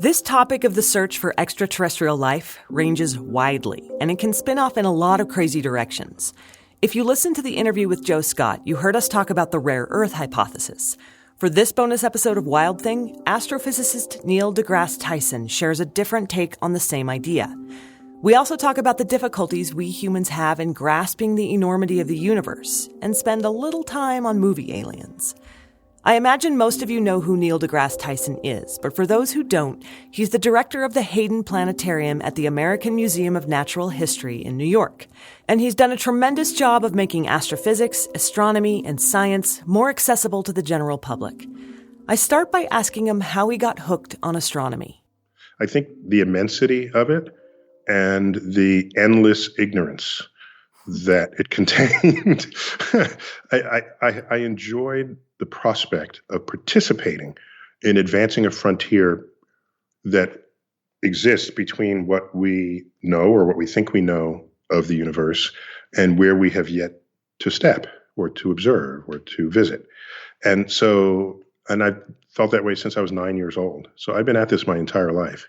This topic of the search for extraterrestrial life ranges widely, and it can spin off in a lot of crazy directions. If you listened to the interview with Joe Scott, you heard us talk about the rare Earth hypothesis. For this bonus episode of Wild Thing, astrophysicist Neil deGrasse Tyson shares a different take on the same idea. We also talk about the difficulties we humans have in grasping the enormity of the universe, and spend a little time on movie aliens. I imagine most of you know who Neil deGrasse Tyson is, but for those who don't, he's the director of the Hayden Planetarium at the American Museum of Natural History in New York. And he's done a tremendous job of making astrophysics, astronomy, and science more accessible to the general public. I start by asking him how he got hooked on astronomy. I think the immensity of it and the endless ignorance that it contained. I enjoyed the prospect of participating in advancing a frontier that exists between what we know or what we think we know of the universe and where we have yet to step or to observe or to visit. And I've felt that way since I was 9 years old. So I've been at this my entire life.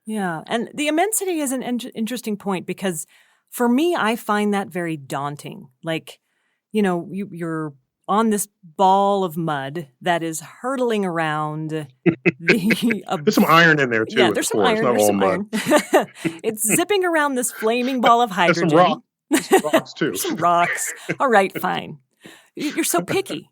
Yeah. And the immensity is an interesting point because for me, I find that very daunting. Like, you know, you're on this ball of mud that is hurtling around. There's some iron in there, too. Yeah, there's some iron. There's some iron. It's zipping around this flaming ball of hydrogen. There's some rocks, too. Some rocks. All right, fine. You're so picky.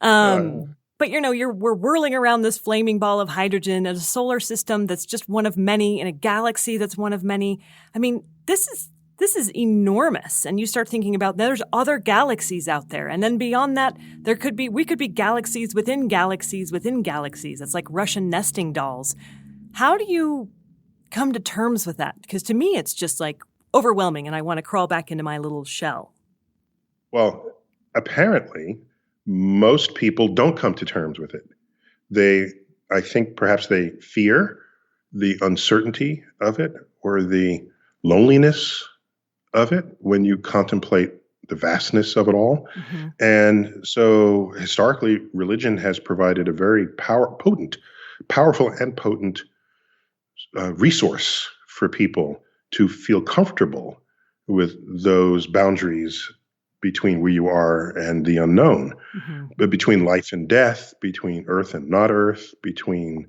But, you know, we're whirling around this flaming ball of hydrogen in a solar system that's just one of many, in a galaxy that's one of many. I mean, this is enormous. And you start thinking about there's other galaxies out there. And then beyond that, we could be galaxies within galaxies within galaxies. It's like Russian nesting dolls. How do you come to terms with that? Because to me, it's just like overwhelming and I want to crawl back into my little shell. Well, apparently, most people don't come to terms with it. I think perhaps they fear the uncertainty of it or the loneliness of it when you contemplate the vastness of it all. Mm-hmm. And so historically, religion has provided a very powerful and potent resource for people to feel comfortable with those boundaries between where you are and the unknown, but between life and death, between earth and not earth, between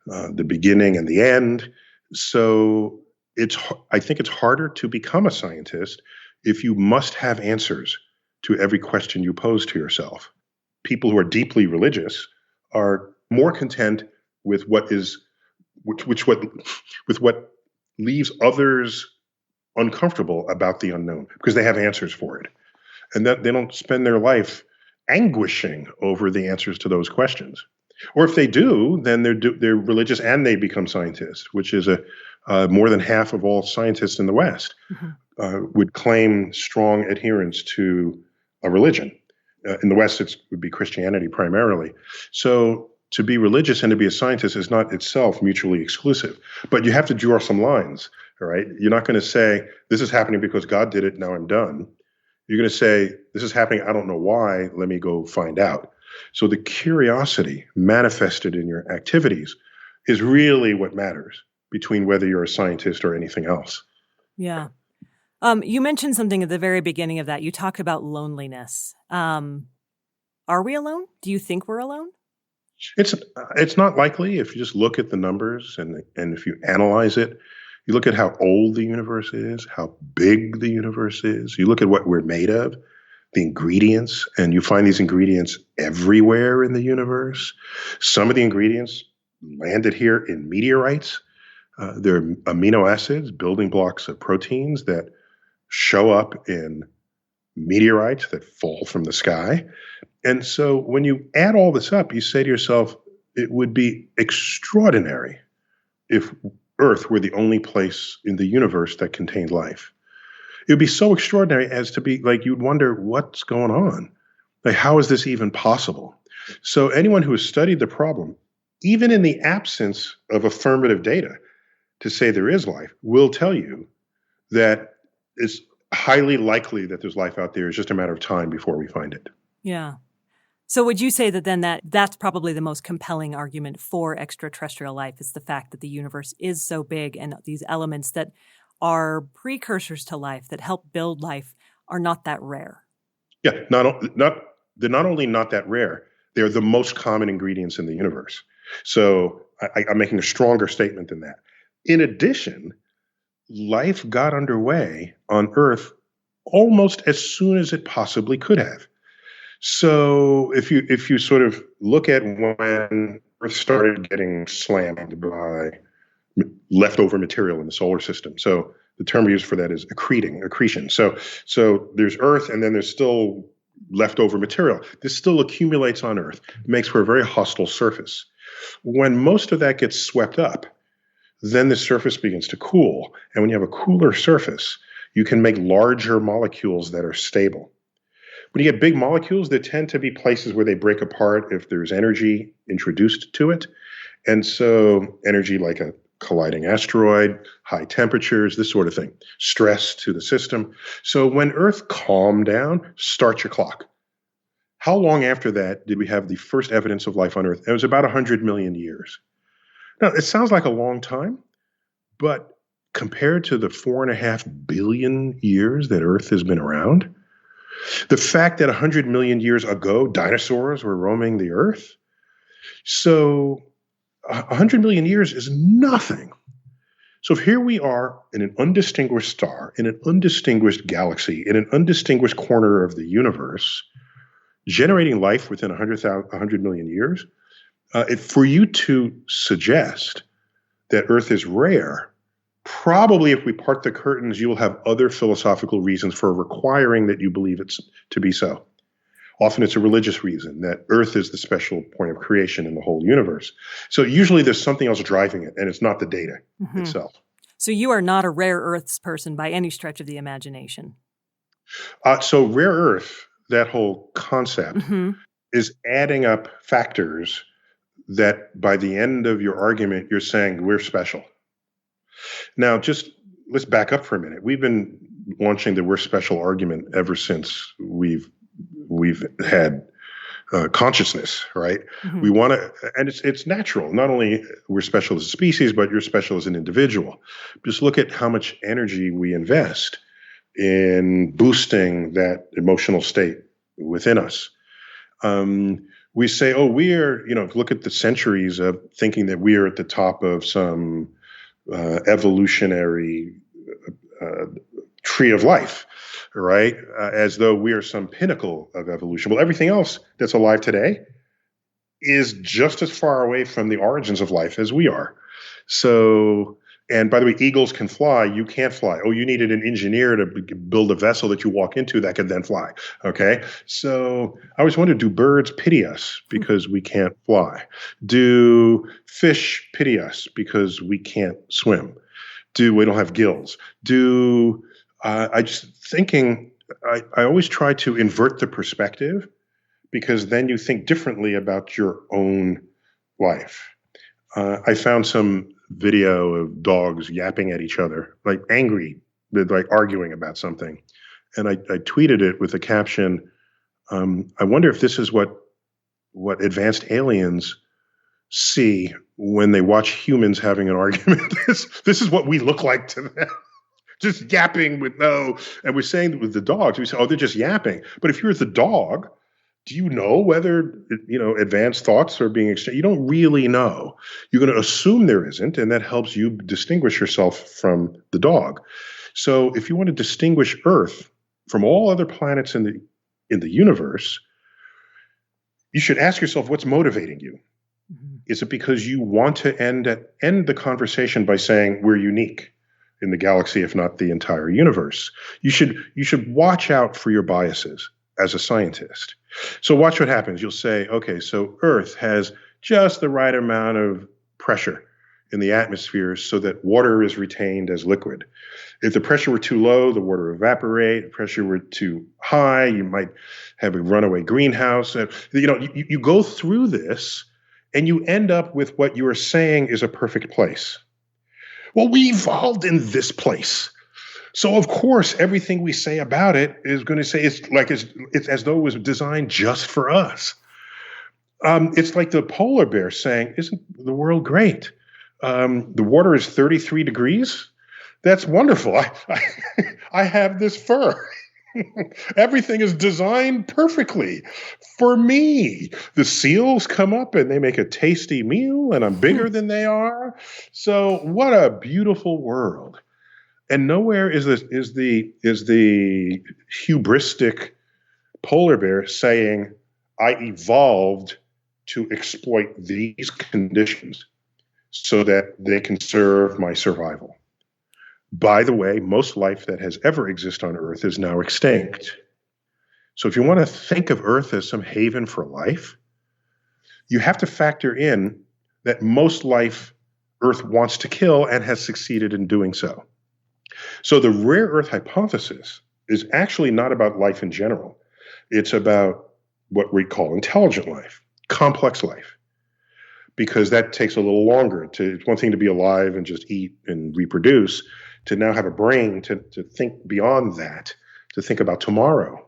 the beginning and the end. So I think it's harder to become a scientist if you must have answers to every question you pose to yourself. People who are deeply religious are more content with what leaves others uncomfortable about the unknown because they have answers for it. And that they don't spend their life anguishing over the answers to those questions. Or if they do, then they're religious and they become scientists, which is more than half of all scientists in the West would claim strong adherence to a religion. In the West, it would be Christianity primarily. So to be religious and to be a scientist is not itself mutually exclusive. But you have to draw some lines, all right? You're not going to say, this is happening because God did it, now I'm done. You're going to say, this is happening, I don't know why, let me go find out. So the curiosity manifested in your activities is really what matters between whether you're a scientist or anything else. Yeah. You mentioned something at the very beginning of that. You talked about loneliness. Are we alone? Do you think we're alone? It's not likely if you just look at the numbers and if you analyze it. You look at how old the universe is, how big the universe is. You look at what we're made of, the ingredients, and you find these ingredients everywhere in the universe. Some of the ingredients landed here in meteorites. They're amino acids, building blocks of proteins that show up in meteorites that fall from the sky. And so when you add all this up, you say to yourself, it would be extraordinary if Earth were the only place in the universe that contained life. It would be so extraordinary as to be like, you'd wonder what's going on. Like, how is this even possible? So anyone who has studied the problem, even in the absence of affirmative data to say there is life, will tell you that it's highly likely that there's life out there. It's just a matter of time before we find it. Yeah. So would you say that then that's probably the most compelling argument for extraterrestrial life is the fact that the universe is so big and these elements that are precursors to life that help build life are not that rare? Yeah, they're not only not that rare, they're the most common ingredients in the universe. So I'm making a stronger statement than that. In addition, life got underway on Earth almost as soon as it possibly could have. So if you sort of look at when Earth started getting slammed by leftover material in the solar system. So the term we use for that is accretion. So there's Earth, and then there's still leftover material. This still accumulates on Earth, makes for a very hostile surface. When most of that gets swept up, then the surface begins to cool. And when you have a cooler surface, you can make larger molecules that are stable. When you get big molecules, there tend to be places where they break apart if there's energy introduced to it. And so energy like a colliding asteroid, high temperatures, this sort of thing, stress to the system. So when Earth calmed down, start your clock. How long after that did we have the first evidence of life on Earth? It was about 100 million years. Now, it sounds like a long time, but compared to the 4.5 billion years that Earth has been around, the fact that 100 million years ago, dinosaurs were roaming the Earth, so 100 million years is nothing. So here we are in an undistinguished star, in an undistinguished galaxy, in an undistinguished corner of the universe, generating life within 100 million years. For you to suggest that Earth is rare, probably if we part the curtains, you will have other philosophical reasons for requiring that you believe it's to be so. Often it's a religious reason that Earth is the special point of creation in the whole universe. So usually there's something else driving it, and it's not the data itself. So you are not a rare Earths person by any stretch of the imagination. So rare Earth, that whole concept, is adding up factors that by the end of your argument, you're saying we're special. Now, just let's back up for a minute. We've been launching the we're special argument ever since we've had consciousness, right? We want to, and it's natural. Not only we're special as a species, but you're special as an individual. Just look at how much energy we invest in boosting that emotional state within us. We say, oh, look at the centuries of thinking that we are at the top of some evolutionary tree of life, right? As though we are some pinnacle of evolution. Well, everything else that's alive today is just as far away from the origins of life as we are. So, and by the way, eagles can fly. You can't fly. Oh, you needed an engineer to build a vessel that you walk into that could then fly. Okay. So I always wondered, do birds pity us because we can't fly? Do fish pity us because we can't swim? We don't have gills? I always try to invert the perspective because then you think differently about your own life. I found some video of dogs yapping at each other, like angry, like arguing about something. And I tweeted it with a caption, I wonder if this is what advanced aliens see when they watch humans having an argument. This is what we look like to them. Just yapping with and we're saying that with the dogs, we say, oh, they're just yapping. But if you're the dog, do you know whether, advanced thoughts are being exchanged? You don't really know. You're going to assume there isn't, and that helps you distinguish yourself from the dog. So if you want to distinguish Earth from all other planets in the universe, you should ask yourself, what's motivating you? Is it because you want to end the conversation by saying we're unique in the galaxy, if not the entire universe? You should watch out for your biases as a scientist. So watch what happens. You'll say, okay, so Earth has just the right amount of pressure in the atmosphere so that water is retained as liquid. If the pressure were too low, the water would evaporate. If the pressure were too high, you might have a runaway greenhouse. You go through this and you end up with what you are saying is a perfect place. Well, we evolved in this place. So, of course, everything we say about it is going to say it's as though it was designed just for us. It's like the polar bear saying, "Isn't the world great? The water is 33 degrees. That's wonderful. I have this fur. Everything is designed perfectly for me. The seals come up and they make a tasty meal, and I'm bigger than they are. So what a beautiful world." And nowhere is the hubristic polar bear saying, "I evolved to exploit these conditions so that they can serve my survival." By the way, most life that has ever existed on Earth is now extinct. So if you want to think of Earth as some haven for life, you have to factor in that most life Earth wants to kill and has succeeded in doing so. So the rare Earth hypothesis is actually not about life in general. It's about what we call intelligent life, complex life, because that takes a little longer. It's one thing to be alive and just eat and reproduce, to now have a brain to think beyond that, to think about tomorrow,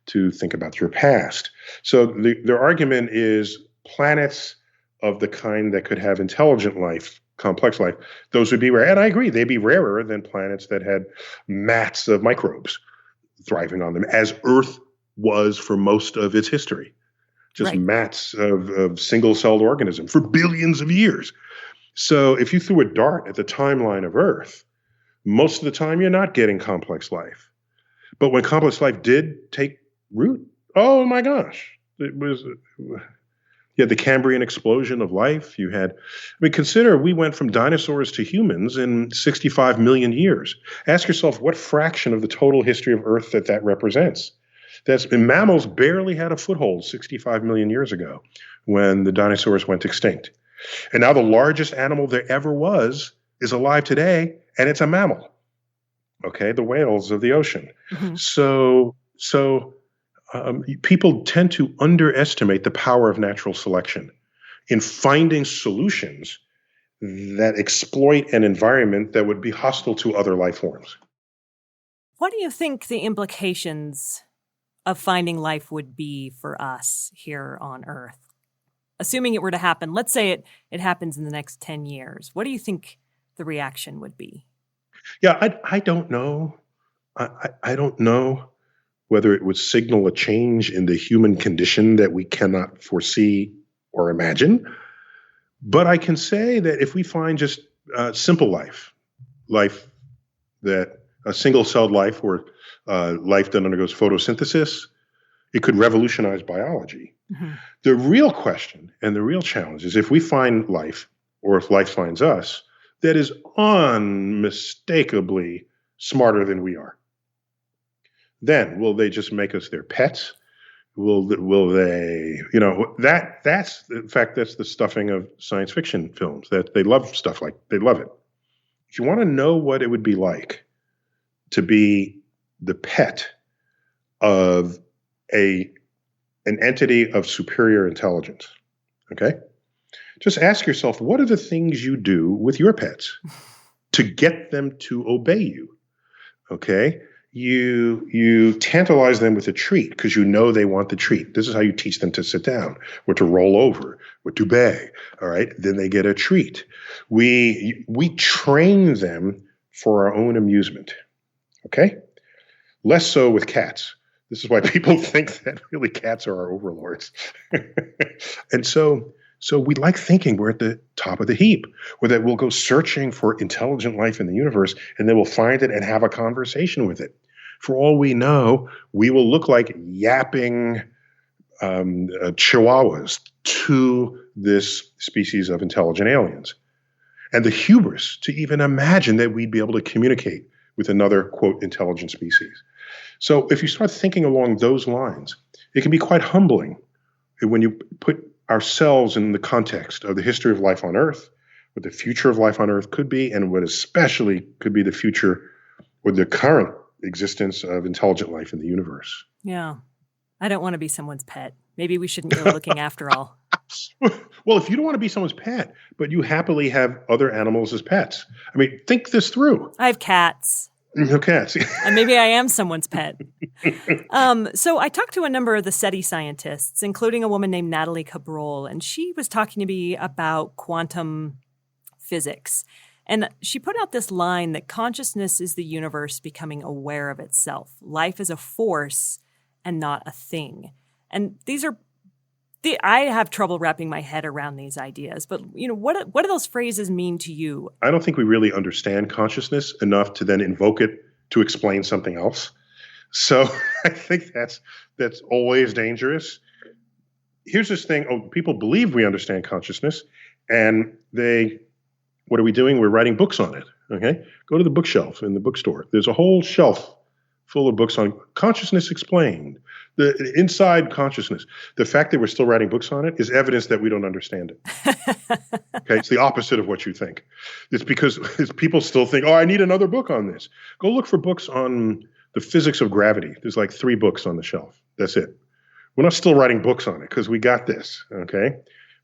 to think about your past. So their argument is planets of the kind that could have intelligent life, complex life, those would be rare. And I agree, they'd be rarer than planets that had mats of microbes thriving on them, as Earth was for most of its history. Just Right. mats of single-celled organisms for billions of years. So if you threw a dart at the timeline of Earth, most of the time you're not getting complex life. But when complex life did take root, oh my gosh, it was. You had the Cambrian explosion of life. Consider we went from dinosaurs to humans in 65 million years. Ask yourself what fraction of the total history of Earth that represents. Mammals barely had a foothold 65 million years ago when the dinosaurs went extinct. And now the largest animal there ever was is alive today, and it's a mammal. Okay, the whales of the ocean. Mm-hmm. So people tend to underestimate the power of natural selection in finding solutions that exploit an environment that would be hostile to other life forms. What do you think the implications of finding life would be for us here on Earth? Assuming it were to happen, let's say it happens in the next 10 years. What do you think the reaction would be? Yeah, I don't know. I don't know whether it would signal a change in the human condition that we cannot foresee or imagine. But I can say that if we find just simple life that a single-celled life or life that undergoes photosynthesis, it could revolutionize biology. Mm-hmm. The real question and the real challenge is if we find life, or if life finds us, that is unmistakably smarter than we are. Then will they just make us their pets? Will they, that's in fact, that's the stuffing of science fiction films, that they love stuff they love it. If you want to know what it would be like to be the pet of an entity of superior intelligence, okay? Just ask yourself, what are the things you do with your pets to get them to obey you, okay? You tantalize them with a treat because you know they want the treat. This is how you teach them to sit down, or to roll over, or to beg. All right, then they get a treat. We train them for our own amusement. Okay, less so with cats. This is why people think that really cats are our overlords. And so we like thinking we're at the top of the heap, or that we'll go searching for intelligent life in the universe, and then we'll find it and have a conversation with it. For all we know, we will look like yapping chihuahuas to this species of intelligent aliens. And the hubris to even imagine that we'd be able to communicate with another, quote, intelligent species. So if you start thinking along those lines, it can be quite humbling when you put ourselves in the context of the history of life on Earth, what the future of life on Earth could be, and what especially could be the future or the current existence of intelligent life in the universe. Yeah. I don't want to be someone's pet. Maybe we shouldn't go looking after all. Well, if you don't want to be someone's pet, but you happily have other animals as pets, think this through. I have cats. No cats. And maybe I am someone's pet. So I talked to a number of the SETI scientists, including a woman named Natalie Cabral, and she was talking to me about quantum physics. And she put out this line that consciousness is the universe becoming aware of itself. Life is a force and not a thing. And I have trouble wrapping my head around these ideas. But, what do those phrases mean to you? I don't think we really understand consciousness enough to then invoke it to explain something else. So I think that's always dangerous. Here's this thing. Oh, people believe we understand consciousness, and what are we doing? We're writing books on it. Okay, go to the bookshelf in the bookstore. There's a whole shelf full of books on consciousness explained, the inside consciousness. The fact that we're still writing books on it is evidence that we don't understand it. Okay, it's the opposite of what you think. It's because people still think, oh, I need another book on this. Go look for books on the physics of gravity. There's like 3 books on the shelf. That's it. We're not still writing books on it because we got this. Okay.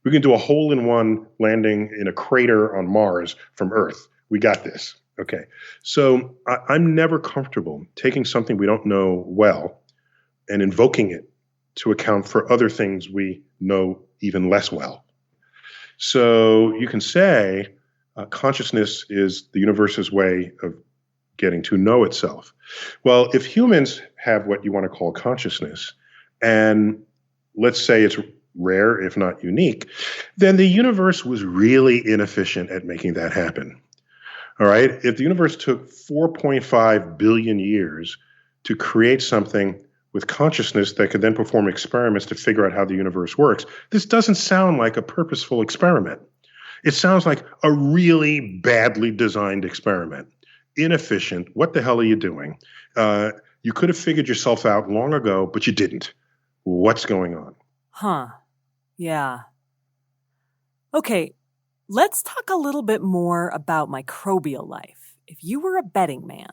We can do a hole-in-one landing in a crater on Mars from Earth. We got this. Okay. So I'm never comfortable taking something we don't know well and invoking it to account for other things we know even less well. So you can say consciousness is the universe's way of getting to know itself. Well, if humans have what you want to call consciousness, and let's say it's rare, if not unique, then the universe was really inefficient at making that happen. All right? If the universe took 4.5 billion years to create something with consciousness that could then perform experiments to figure out how the universe works, this doesn't sound like a purposeful experiment. It sounds like a really badly designed experiment. Inefficient. What the hell are you doing? You could have figured yourself out long ago, but you didn't. What's going on? Huh. Yeah. Okay, let's talk a little bit more about microbial life. If you were a betting man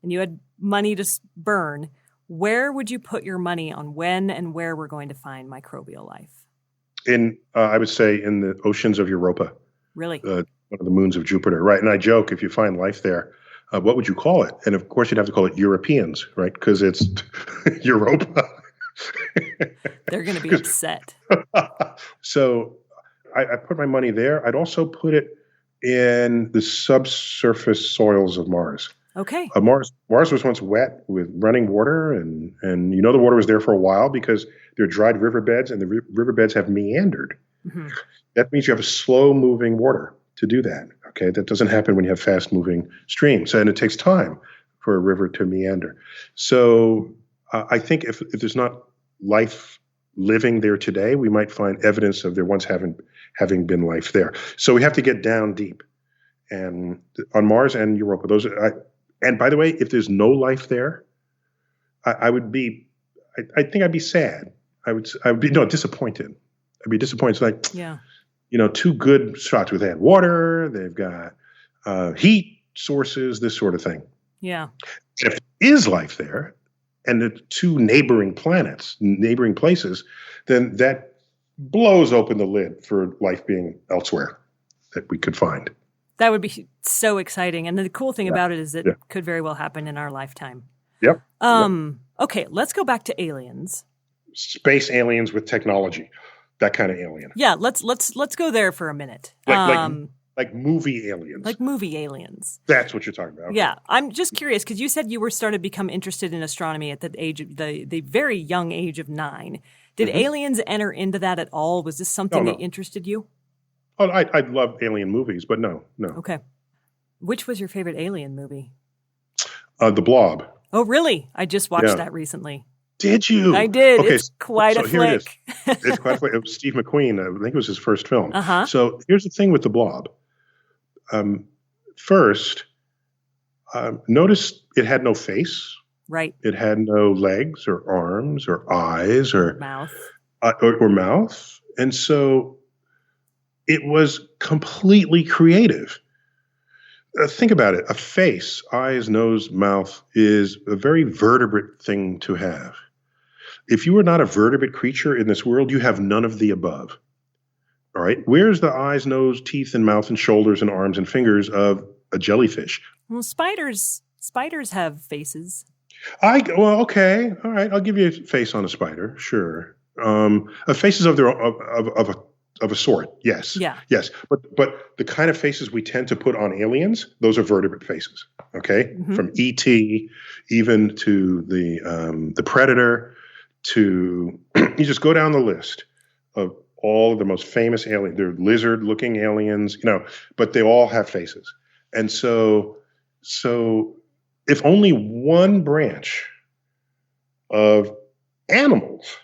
and you had money to burn, where would you put your money on when and where we're going to find microbial life? I would say in the oceans of Europa. Really? One of the moons of Jupiter, right? And I joke, if you find life there, what would you call it? And of course, you'd have to call it Europeans, right? Because it's Europa. They're going to be upset. So I put my money there. I'd also put it in the subsurface soils of Mars. Okay. Mars was once wet with running water, and the water was there for a while because there are dried riverbeds, and the riverbeds have meandered. Mm-hmm. That means you have a slow-moving water to do that. Okay, that doesn't happen when you have fast-moving streams, and it takes time for a river to meander. So I think if there's not life living there today, we might find evidence of there once having been life there. So we have to get down deep, and on Mars and Europa, and by the way, if there's no life there, I think I'd be sad. I would be disappointed. I'd be disappointed. It's like, 2 good shots where they had water, they've got heat sources, this sort of thing. Yeah. If there is life there, and the 2 neighboring places, then that blows open the lid for life being elsewhere that we could find. That would be so exciting. And the cool thing about it is it could very well happen in our lifetime. Yep. Okay, let's go back to aliens. Space aliens with technology. That kind of alien. Yeah, let's go there for a minute. Like movie aliens. Like movie aliens. That's what you're talking about. Okay. Yeah, I'm just curious because you said you were starting to become interested in astronomy at the age of the very young age of 9. Did aliens enter into that at all? Was this something that interested you? Oh, I love alien movies, but no. Okay. Which was your favorite alien movie? The Blob. Oh, really? I just watched that recently. Did you? I did. Okay, it's quite a flick. It's quite a flick. It was Steve McQueen. I think it was his first film. Uh-huh. So here's the thing with The Blob. First, notice it had no face. Right. It had no legs or arms or eyes or mouth. Or mouth. And so it was completely creative. Think about it. A face, eyes, nose, mouth is a very vertebrate thing to have. If you are not a vertebrate creature in this world, you have none of the above. All right. Where's the eyes, nose, teeth, and mouth, and shoulders, and arms, and fingers of a jellyfish? Well, spiders Spiders have faces. Well, okay, all right. I'll give you a face on a spider. Sure. Faces of their of a sort. Yes. Yeah. Yes. But the kind of faces we tend to put on aliens, those are vertebrate faces. Okay. Mm-hmm. From ET, even to the Predator, to you just go down the list of all of the most famous aliens. They're lizard-looking aliens, but they all have faces. And so if only one branch of animals,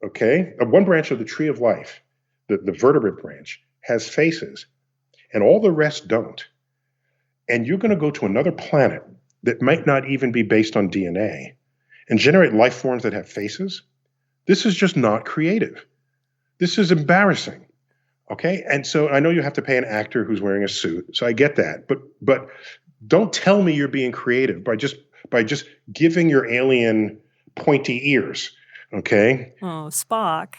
one branch of the tree of life, the vertebrate branch, has faces, and all the rest don't, and you're going to go to another planet that might not even be based on DNA and generate life forms that have faces, this is just not creative. This is embarrassing. Okay? And so I know you have to pay an actor who's wearing a suit, so I get that. But don't tell me you're being creative by just giving your alien pointy ears. Okay? Oh, Spock.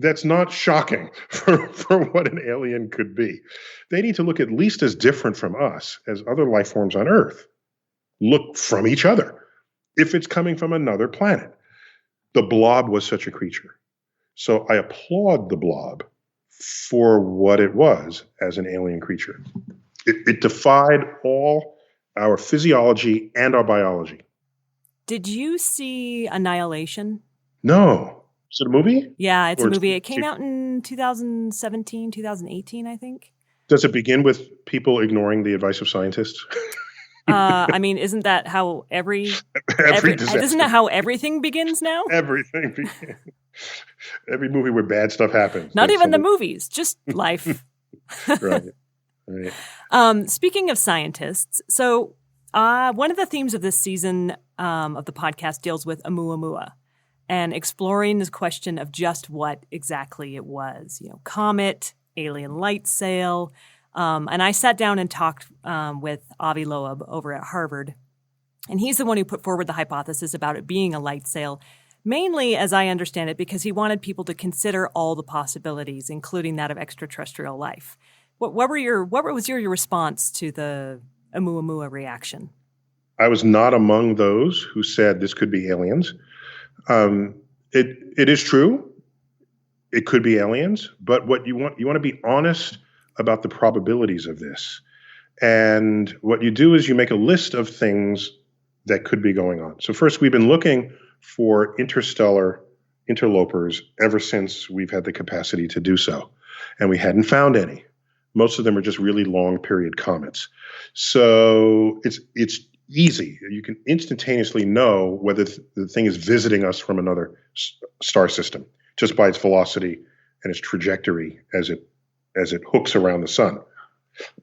That's not shocking for what an alien could be. They need to look at least as different from us as other life forms on Earth look from each other, if it's coming from another planet. The blob was such a creature. So I applaud the blob for what it was as an alien creature. It defied all our physiology and our biology. Did you see Annihilation? No. Is it a movie? Yeah, it's a movie. It came out in 2017, 2018, I think. Does it begin with people ignoring the advice of scientists? I mean, isn't that how isn't that how everything begins now? Everything begins. Every movie where bad stuff happens. Not even the movies, just life. Right. Speaking of scientists, so one of the themes of this season of the podcast deals with Oumuamua and exploring this question of just what exactly it was. Comet, alien light sail. And I sat down and talked with Avi Loeb over at Harvard. And he's the one who put forward the hypothesis about it being a light sail, mainly, as I understand it, because he wanted people to consider all the possibilities, including that of extraterrestrial life. What was your response to the Oumuamua reaction? I was not among those who said this could be aliens. It is true. It could be aliens, but what you want to be honest about the probabilities of this. And what you do is you make a list of things that could be going on. So first, we've been looking for interstellar interlopers ever since we've had the capacity to do so. And we hadn't found any. Most of them are just really long period comets. So it's easy. You can instantaneously know whether the thing is visiting us from another star system just by its velocity and its trajectory as it hooks around the sun.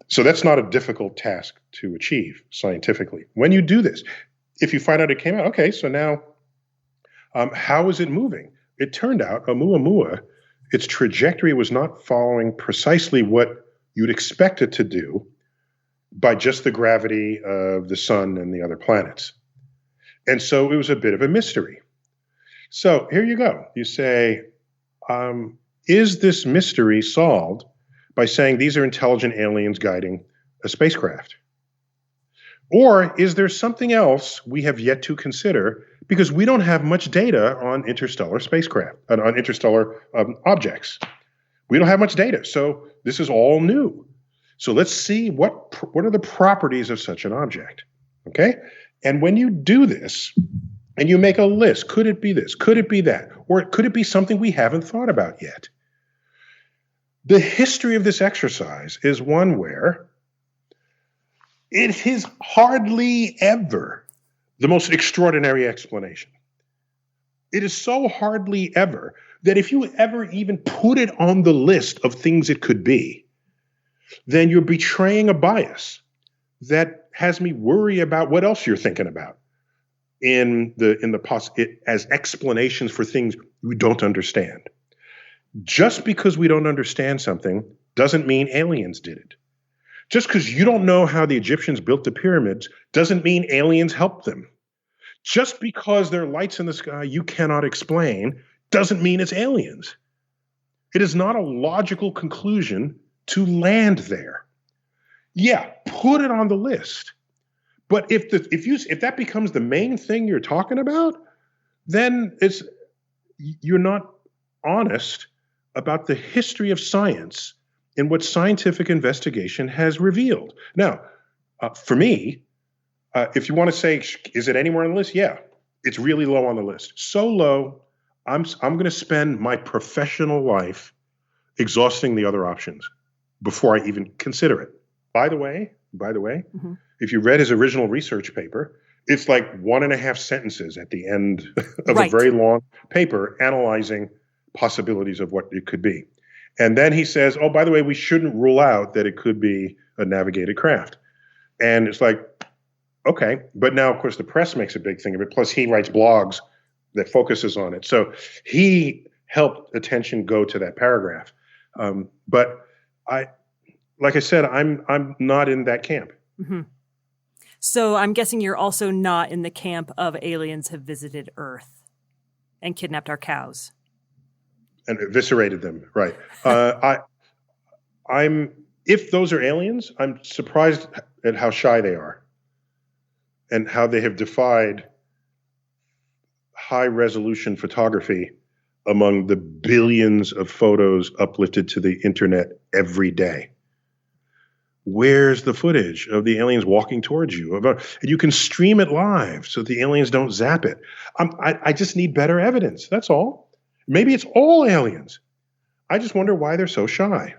So that's not a difficult task to achieve scientifically. When you do this, if you find out it came out, okay, so now how is it moving? It turned out Oumuamua, its trajectory was not following precisely what you'd expect it to do by just the gravity of the sun and the other planets. And so it was a bit of a mystery. So here you go. You say, is this mystery solved by saying these are intelligent aliens guiding a spacecraft? Or is there something else we have yet to consider because we don't have much data on interstellar spacecraft, on interstellar objects? We don't have much data, so this is all new. So let's see what are the properties of such an object, okay? And when you do this, and you make a list, could it be this? Could it be that? Or could it be something we haven't thought about yet? The history of this exercise is one where it is hardly ever the most extraordinary explanation. It is so hardly ever that if you ever even put it on the list of things it could be, then you're betraying a bias that has me worry about what else you're thinking about as explanations for things we don't understand. Just because we don't understand something doesn't mean aliens did it. Just because you don't know how the Egyptians built the pyramids doesn't mean aliens helped them. Just because there are lights in the sky you cannot explain doesn't mean it's aliens. It is not a logical conclusion to land there. Yeah, put it on the list. But if that becomes the main thing you're talking about, then you're not honest about the history of science and what scientific investigation has revealed. Now, for me, if you want to say, is it anywhere on the list? Yeah, it's really low on the list. So low, I'm going to spend my professional life exhausting the other options before I even consider it. By the way, Mm-hmm. if you read his original research paper, it's like 1.5 sentences at the end of Right. a very long paper analyzing possibilities of what it could be. And then he says, oh, by the way, we shouldn't rule out that it could be a navigated craft. And it's like, okay. But now, of course, the press makes a big thing of it. Plus, he writes blogs that focuses on it. So he helped attention go to that paragraph. But like I said, I'm not in that camp. Mm-hmm. So I'm guessing you're also not in the camp of aliens have visited Earth and kidnapped our cows. And eviscerated them, right. If those are aliens, I'm surprised at how shy they are and how they have defied high resolution photography among the billions of photos uplifted to the internet every day. Where's the footage of the aliens walking towards you? And you can stream it live so the aliens don't zap it. I just need better evidence. That's all. Maybe it's all aliens. I just wonder why they're so shy.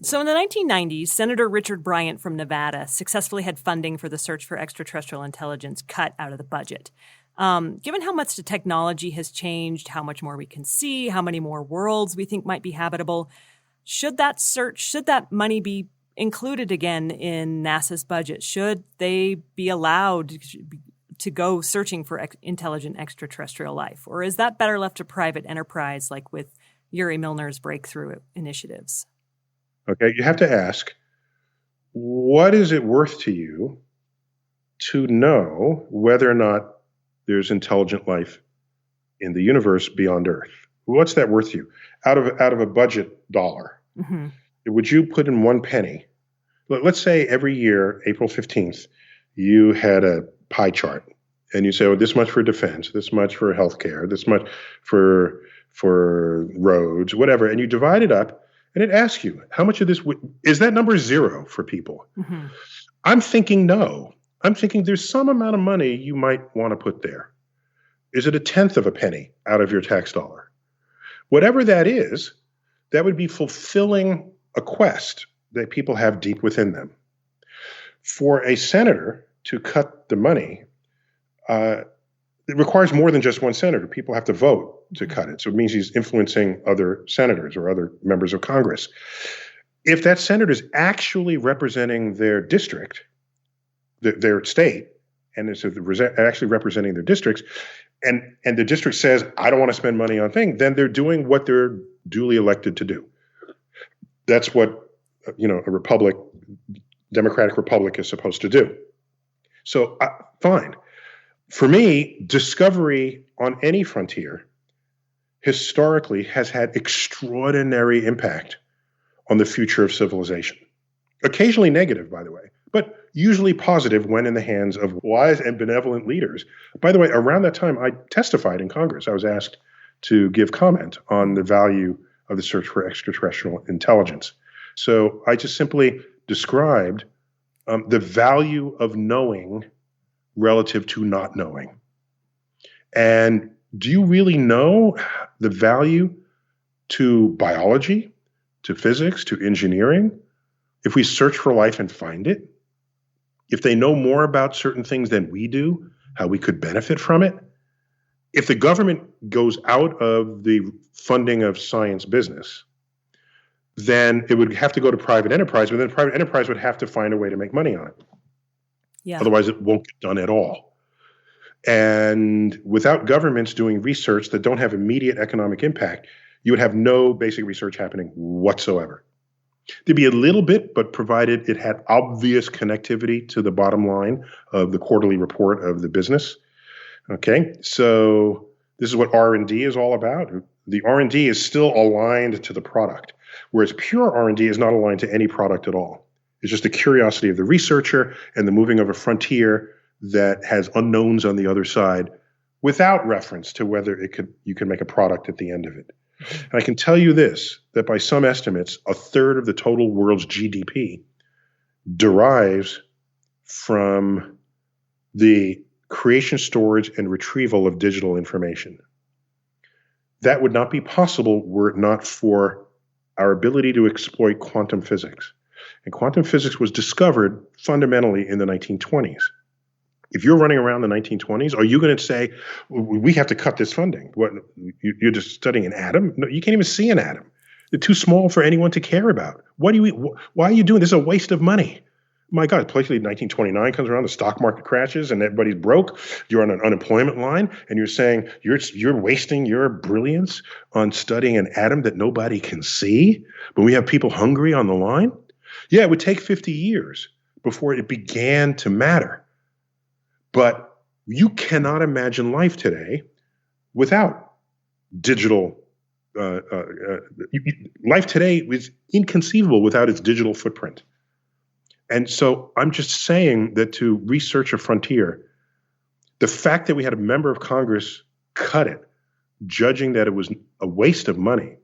So in the 1990s, Senator Richard Bryant from Nevada successfully had funding for the search for extraterrestrial intelligence cut out of the budget. Given how much the technology has changed, how much more we can see, how many more worlds we think might be habitable, should that money be included again in NASA's budget? Should they be allowed to go searching for intelligent extraterrestrial life? Or is that better left to private enterprise, like with Yuri Milner's breakthrough initiatives? Okay, you have to ask, what is it worth to you to know whether or not there's intelligent life in the universe beyond Earth? What's that worth to you? Out of a budget dollar, mm-hmm. Would you put in 1 penny? Let's say every year, April 15th, you had a pie chart, and you say, oh, this much for defense, this much for healthcare, this much for roads, whatever, and you divide it up, and it asks you, how much of this is that number 0 for people? Mm-hmm. I'm thinking no. I'm thinking there's some amount of money you might want to put there. Is it 1/10 of a penny out of your tax dollar? Whatever that is, that would be fulfilling a quest that people have deep within them. For a senator to cut the money, it requires more than just one senator. People have to vote to cut it. So it means he's influencing other senators or other members of Congress. If that senator is actually representing their district, their state, and it's actually representing their districts, and the district says, I don't want to spend money on things, then they're doing what they're duly elected to do. That's what, a democratic republic is supposed to do. So, fine. For me, discovery on any frontier historically has had extraordinary impact on the future of civilization. Occasionally negative, by the way, but usually positive when in the hands of wise and benevolent leaders. By the way, around that time, I testified in Congress. I was asked to give comment on the value of the search for extraterrestrial intelligence. So I just simply described the value of knowing relative to not knowing. And do you really know the value to biology, to physics, to engineering? If we search for life and find it, if they know more about certain things than we do, how we could benefit from it, if the government goes out of the funding of science business, then it would have to go to private enterprise, but then private enterprise would have to find a way to make money on it. Yeah. Otherwise, it won't get done at all. And without governments doing research that don't have immediate economic impact, you would have no basic research happening whatsoever. There'd be a little bit, but provided it had obvious connectivity to the bottom line of the quarterly report of the business. Okay, so this is what R&D is all about. the R&D is still aligned to the product, whereas pure R&D is not aligned to any product at all. It's just the curiosity of the researcher and the moving of a frontier that has unknowns on the other side without reference to whether you can make a product at the end of it. And I can tell you this, that by some estimates, a third of the total world's GDP derives from the creation, storage, and retrieval of digital information. That would not be possible were it not for our ability to exploit quantum physics. And quantum physics was discovered fundamentally in the 1920s. If you're running around the 1920s, are you going to say, we have to cut this funding? What, you're just studying an atom? No, you can't even see an atom. They're too small for anyone to care about. Why are you doing this? This is a waste of money. My God, plainly 1929 comes around, the stock market crashes, and everybody's broke. You're on an unemployment line, and you're saying you're wasting your brilliance on studying an atom that nobody can see, but we have people hungry on the line? Yeah, it would take 50 years before it began to matter. But you cannot imagine life today without digital. Life today is inconceivable without its digital footprint. And so I'm just saying that to research a frontier, the fact that we had a member of Congress cut it, judging that it was a waste of money,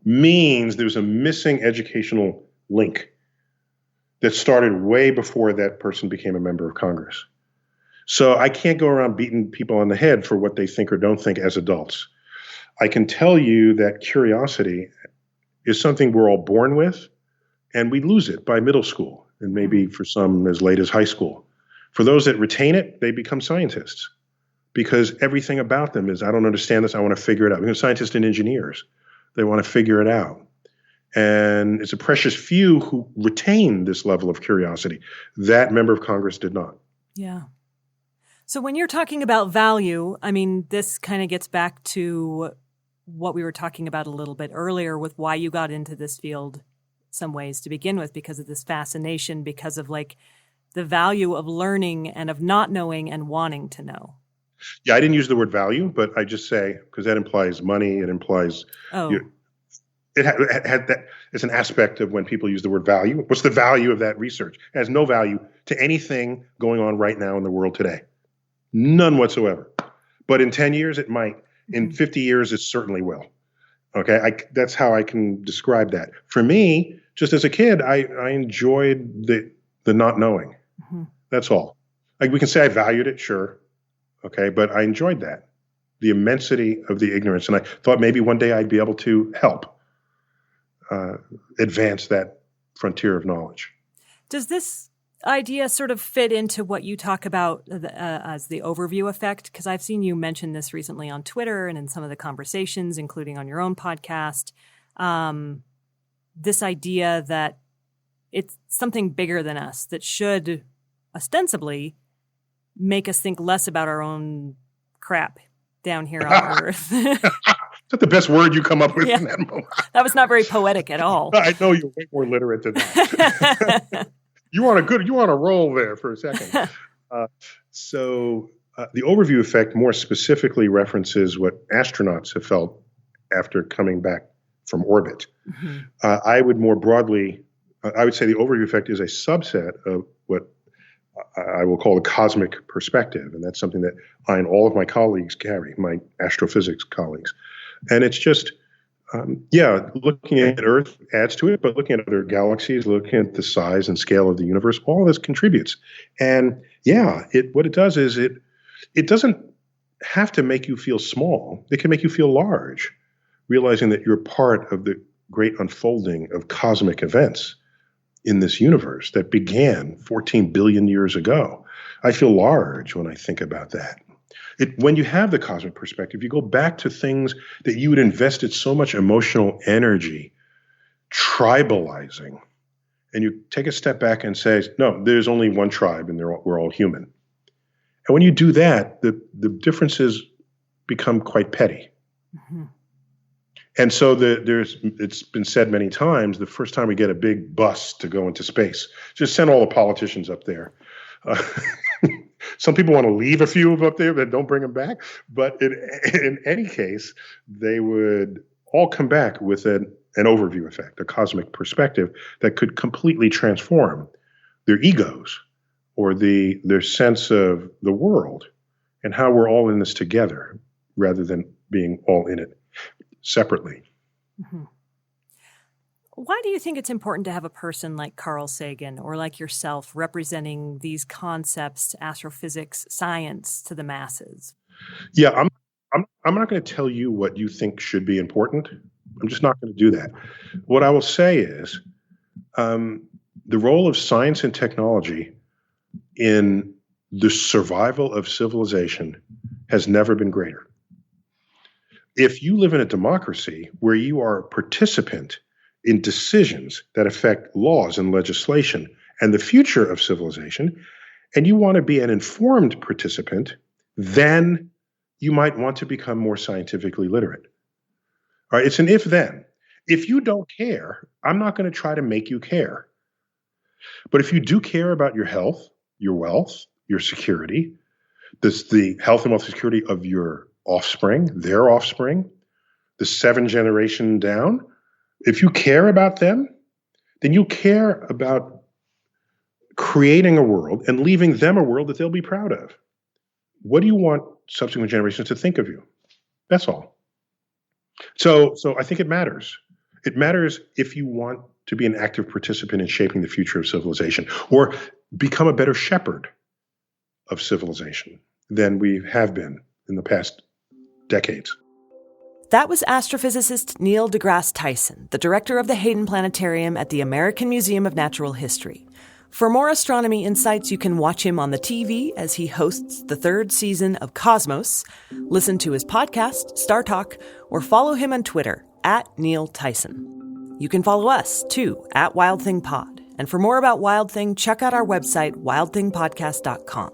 means there's a missing educational link that started way before that person became a member of Congress. So I can't go around beating people on the head for what they think or don't think as adults. I can tell you that curiosity is something we're all born with, and we lose it by middle school, and maybe for some as late as high school. For those that retain it, they become scientists because everything about them is, I don't understand this, I want to figure it out. Because scientists and engineers, they want to figure it out. And it's a precious few who retain this level of curiosity. That member of Congress did not. Yeah. So when you're talking about value, I mean, this kind of gets back to what we were talking about a little bit earlier with why you got into this field some ways to begin with, because of this fascination, because of like the value of learning and of not knowing and wanting to know. Yeah, I didn't use the word value, but I just say, because that implies money, it implies it had that. It's an aspect of when people use the word value. What's the value of that research? It has no value to anything going on right now in the world today. None whatsoever. But in 10 years, it might. In 50 years, it certainly will. Okay, that's how I can describe that. For me, just as a kid, I enjoyed the not knowing. Mm-hmm. That's all. Like, we can say I valued it, sure. Okay, but I enjoyed that. The immensity of the ignorance. And I thought maybe one day I'd be able to help advance that frontier of knowledge. Does this idea sort of fit into what you talk about as the overview effect? Because I've seen you mention this recently on Twitter and in some of the conversations, including on your own podcast. This idea that it's something bigger than us that should ostensibly make us think less about our own crap down here on Earth. Is that the best word you come up with in that moment? That was not very poetic at all. I know you're way more literate than that. You want a roll there for a second. So the overview effect more specifically references what astronauts have felt after coming back from orbit. Mm-hmm. I would more broadly, I would say the overview effect is a subset of what I will call the cosmic perspective. And that's something that I and all of my colleagues carry, my astrophysics colleagues. And it's just, looking at Earth adds to it, but looking at other galaxies, looking at the size and scale of the universe, all of this contributes. And what it does is it doesn't have to make you feel small. It can make you feel large, realizing that you're part of the great unfolding of cosmic events in this universe that began 14 billion years ago. I feel large when I think about that. When you have the cosmic perspective, you go back to things that you had invested so much emotional energy tribalizing, and you take a step back and say, no, there's only one tribe and we're all human. And when you do that, the differences become quite petty. Mm-hmm. And so it's been said many times, the first time we get a big bus to go into space, just send all the politicians up there. Some people want to leave a few of them up there, but don't bring them back. But in any case, they would all come back with an overview effect, a cosmic perspective that could completely transform their egos or their sense of the world and how we're all in this together rather than being all in it separately. Mm-hmm. Why do you think it's important to have a person like Carl Sagan or like yourself representing these concepts, astrophysics, science to the masses? Yeah, I'm not going to tell you what you think should be important. I'm just not going to do that. What I will say is the role of science and technology in the survival of civilization has never been greater. If you live in a democracy where you are a participant in decisions that affect laws and legislation and the future of civilization, and you want to be an informed participant, then you might want to become more scientifically literate. All right, it's an if-then. If you don't care, I'm not going to try to make you care. But if you do care about your health, your wealth, your security, the health and wealth security of your offspring, their offspring, the 7 generation down, if you care about them, then you care about creating a world and leaving them a world that they'll be proud of. What do you want subsequent generations to think of you? That's all. So I think it matters. It matters if you want to be an active participant in shaping the future of civilization or become a better shepherd of civilization than we have been in the past decades. That was astrophysicist Neil deGrasse Tyson, the director of the Hayden Planetarium at the American Museum of Natural History. For more astronomy insights, you can watch him on the TV as he hosts the 3rd season of Cosmos, listen to his podcast, Star Talk, or follow him on Twitter, @Neil Tyson. You can follow us, too, @WildThingPod. And for more about Wild Thing, check out our website, wildthingpodcast.com.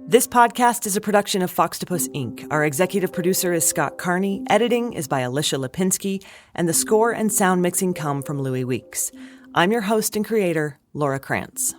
This podcast is a production of Foxtopus Inc. Our executive producer is Scott Carney, editing is by Alicia Lipinski, and the score and sound mixing come from Louis Weeks. I'm your host and creator, Laura Krantz.